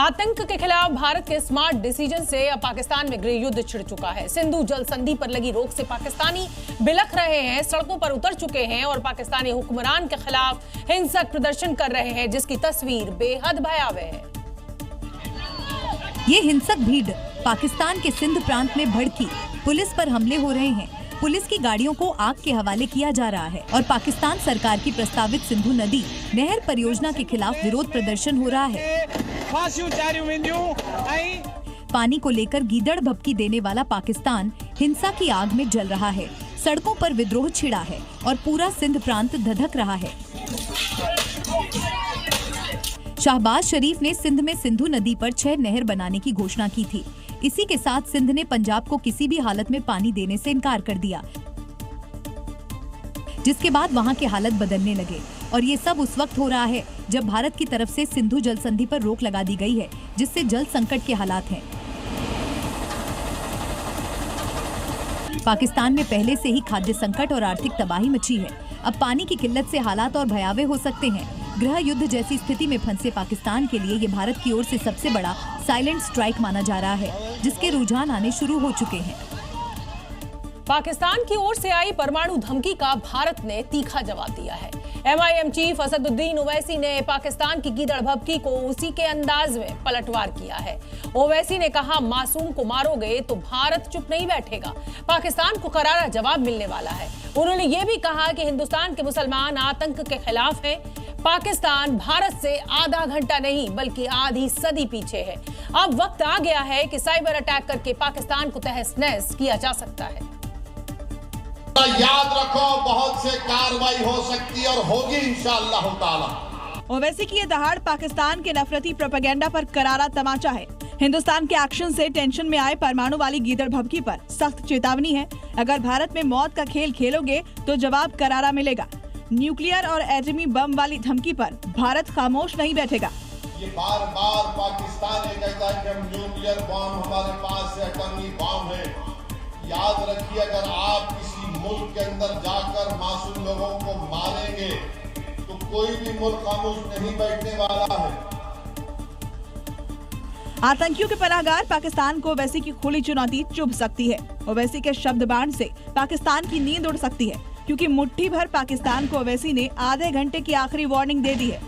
आतंक के खिलाफ भारत के स्मार्ट डिसीजन से अब पाकिस्तान में गृह युद्ध छिड़ चुका है। सिंधु जल संधि पर लगी रोक से पाकिस्तानी बिलख रहे हैं, सड़कों पर उतर चुके हैं और पाकिस्तानी हुक्मरान के खिलाफ हिंसक प्रदर्शन कर रहे हैं, जिसकी तस्वीर बेहद भयावह है। ये हिंसक भीड़ पाकिस्तान के सिंध प्रांत में भड़की, पुलिस पर हमले हो रहे हैं, पुलिस की गाड़ियों को आग के हवाले किया जा रहा है और पाकिस्तान सरकार की प्रस्तावित सिंधु नदी नहर परियोजना के खिलाफ विरोध प्रदर्शन हो रहा है। पानी को लेकर गीदड़ भभकी देने वाला पाकिस्तान हिंसा की आग में जल रहा है, सड़कों पर विद्रोह छिड़ा है और पूरा सिंध प्रांत धधक रहा है। शहबाज शरीफ ने सिंध में सिंधु नदी पर 6 नहर बनाने की घोषणा की थी। इसी के साथ सिंध ने पंजाब को किसी भी हालत में पानी देने से इनकार कर दिया, जिसके बाद वहां के हालत बदलने लगे और ये सब उस वक्त हो रहा है जब भारत की तरफ से सिंधु जल संधि पर रोक लगा दी गई है, जिससे जल संकट के हालात हैं। पाकिस्तान में पहले से ही खाद्य संकट और आर्थिक तबाही मची है। अब पानी की किल्लत से हालात और भयावह हो सकते हैं। गृह युद्ध जैसी स्थिति में फंसे पाकिस्तान के लिए ये भारत की ओर से सबसे बड़ा साइलेंट स्ट्राइक माना जा रहा है, जिसके रुझान आने शुरू हो चुके हैं। पाकिस्तान की ओर से आई परमाणु धमकी का भारत ने तीखा जवाब दिया है। MIM चीफ असदुद्दीन ओवैसी ने पाकिस्तान की गीदड़ भभकी को उसी के अंदाज में पलटवार किया है। ओवैसी ने कहा, मासूम को मारोगे तो भारत चुप नहीं बैठेगा, पाकिस्तान को करारा जवाब मिलने वाला है। उन्होंने ये भी कहा कि हिंदुस्तान के मुसलमान आतंक के खिलाफ हैं। पाकिस्तान भारत से आधा घंटा नहीं बल्कि आधी सदी पीछे है। अब वक्त आ गया है कि साइबर अटैक करके पाकिस्तान को तहस नहस किया जा सकता है। याद रखो, बहुत से कार्रवाई हो सकती है और होगी इंशाअल्लाह ताला। ओवैसी की ये दहाड़ पाकिस्तान के नफरती प्रोपेगेंडा पर करारा तमाचा है। हिंदुस्तान के एक्शन से टेंशन में आए परमाणु वाली गीदड़ भभकी पर सख्त चेतावनी है। अगर भारत में मौत का खेल खेलोगे तो जवाब करारा मिलेगा। न्यूक्लियर और एटमी बम वाली धमकी पर भारत खामोश नहीं बैठेगा। ये बार बार पाकिस्तान ये कहता है कि हम न्यूक्लियर बम हमारे पास है, एटमी बम है। याद रखिए, अगर आप किसी मुल्क के अंदर जाकर मासूम लोगों को मारेंगे तो कोई भी मुल्क खामोश नहीं बैठने वाला है। आतंकियों के पनाहगार पाकिस्तान को ओवैसी की खुली चुनौती चुभ सकती है। ओवैसी के शब्द बाण से पाकिस्तान की नींद उड़ सकती है, क्योंकि मुट्ठी भर पाकिस्तान को ओवैसी ने आधे घंटे की आखिरी वार्निंग दे दी है।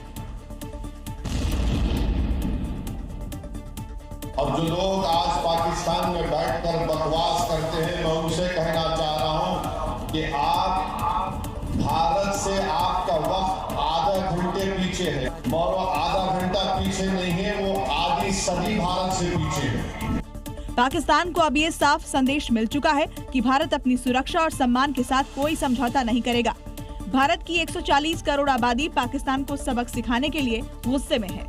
और जो लोग आज पाकिस्तान में बैठकर बकवास करते हैं, मैं उनसे कहना चाह रहा हूं कि आप भारत से आपका वक्त आधा घंटे पीछे है, और वो आधा घंटा पीछे नहीं है, वो आधी सदी भारत से पीछे है। पाकिस्तान को अब ये साफ संदेश मिल चुका है कि भारत अपनी सुरक्षा और सम्मान के साथ कोई समझौता नहीं करेगा। भारत की 140 करोड़ आबादी पाकिस्तान को सबक सिखाने के लिए गुस्से में है।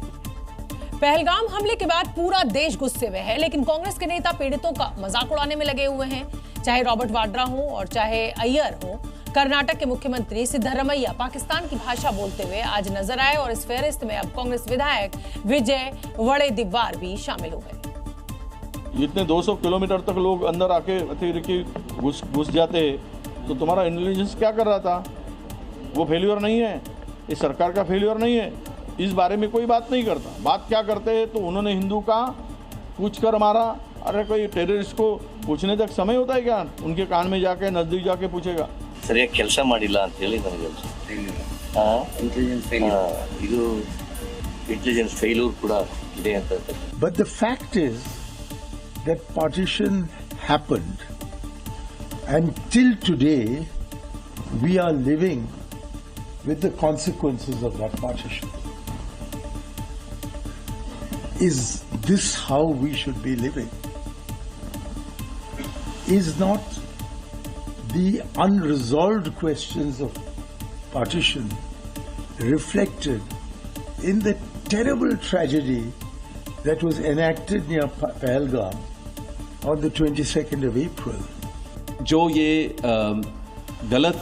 पहलगाम हमले के बाद पूरा देश गुस्से में है, लेकिन कांग्रेस के नेता पीड़ितों का मजाक उड़ाने में लगे हुए हैं। चाहे रॉबर्ट वाड्रा हो और चाहे अय्यर हो, कर्नाटक के मुख्यमंत्री सिद्धरमैया पाकिस्तान की भाषा बोलते हुए आज नजर आए और इस फहरिस्त में अब कांग्रेस विधायक विजय वड़ेदीवार भी शामिल हो गए। इतने 200 किलोमीटर तक लोग अंदर आके घुस जाते, तो तुम्हारा इंटेलिजेंस क्या कर रहा था? वो फेल्यूर नहीं है, इस सरकार का फेल्यूर नहीं है। इस बारे में कोई बात नहीं करता। बात क्या करते हैं तो उन्होंने हिंदू का पूछ कर मारा। अरे कोई टेररिस्ट को पूछने तक समय होता है क्या? उनके कान में जाके नजदीक जाके पूछेगा। ಸರಿಯಾಗಿ ಕೆಲಸ ಮಾಡಿಲ್ಲ ಅಂತ ಹೇಳಿ ನನಗೆ ಇದು ಇಂಟೆಲಿಜೆನ್ಸ್ ಫೇಲ್ಯೂರ್ ಕೂಡ ಇದೆ ಅಂತ. But the fact is that partition happened, and till today we are living with the consequences of that partition. Is this how we should be living? Is not the unresolved questions of partition reflected in the terrible tragedy that was enacted near Pahalgam on the 22nd of April? जो ये गलत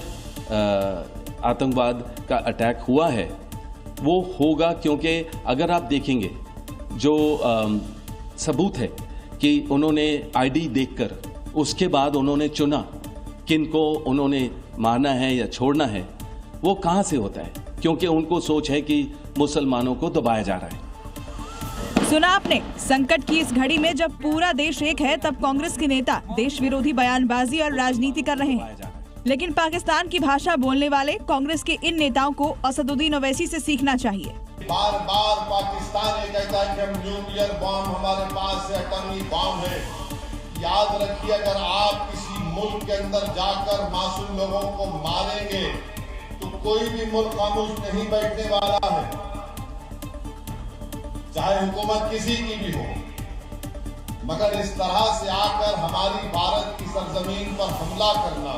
आतंकवाद का attack हुआ है वो होगा, क्योंकि अगर आप देखेंगे जो सबूत है कि उन्होंने आईडी देखकर उसके बाद उन्होंने चुना किनको उन्होंने मारना है या छोड़ना है, वो कहाँ से होता है? क्योंकि उनको सोच है कि मुसलमानों को दबाया जा रहा है। सुना आपने, संकट की इस घड़ी में जब पूरा देश एक है, तब कांग्रेस के नेता देश विरोधी बयानबाजी और राजनीति कर रहे हैं। लेकिन पाकिस्तान की भाषा बोलने वाले कांग्रेस के इन नेताओं को असदुद्दीन ओवैसी से सीखना चाहिए। बार बार पाकिस्तान ये कहता है कि हम न्यूक्लियर बॉम्ब हमारे पास है, एटॉमिक बॉम्ब है। याद रखिए, अगर आप किसी मुल्क के अंदर जाकर मासूम लोगों को मारेंगे तो कोई भी मुल्क खामोश नहीं बैठने वाला है, चाहे हुकूमत किसी की भी हो। मगर इस तरह से आकर हमारी भारत की सरजमीन पर हमला करना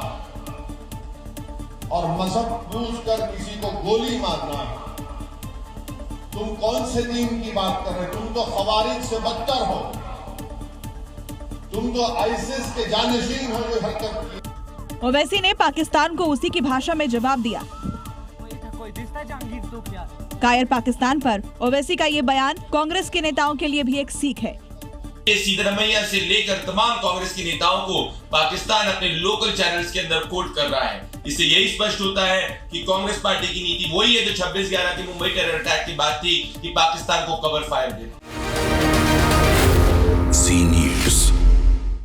और मजहब पूछकर किसी को गोली मारना, तुम कौन से दीन की बात कर रहे हो? तुम तो खवारिज से बदतर हो, तुम तो आईसिस के जानशीन हो जो हरकत की। ओवैसी ने पाकिस्तान को उसी की भाषा में जवाब दिया। कायर पाकिस्तान पर ओवैसी का ये बयान कांग्रेस के नेताओं के लिए भी एक सीख है। सिद्धरमैया से लेकर तमाम कांग्रेस के नेताओं को पाकिस्तान अपने लोकल चैनल्स के अंदर कोट कर रहा है। इससे यही स्पष्ट होता है कि कांग्रेस पार्टी की नीति वही है जो 26/11 की मुंबई टेरर अटैक की बात थी कि पाकिस्तान को कवर फायर देना।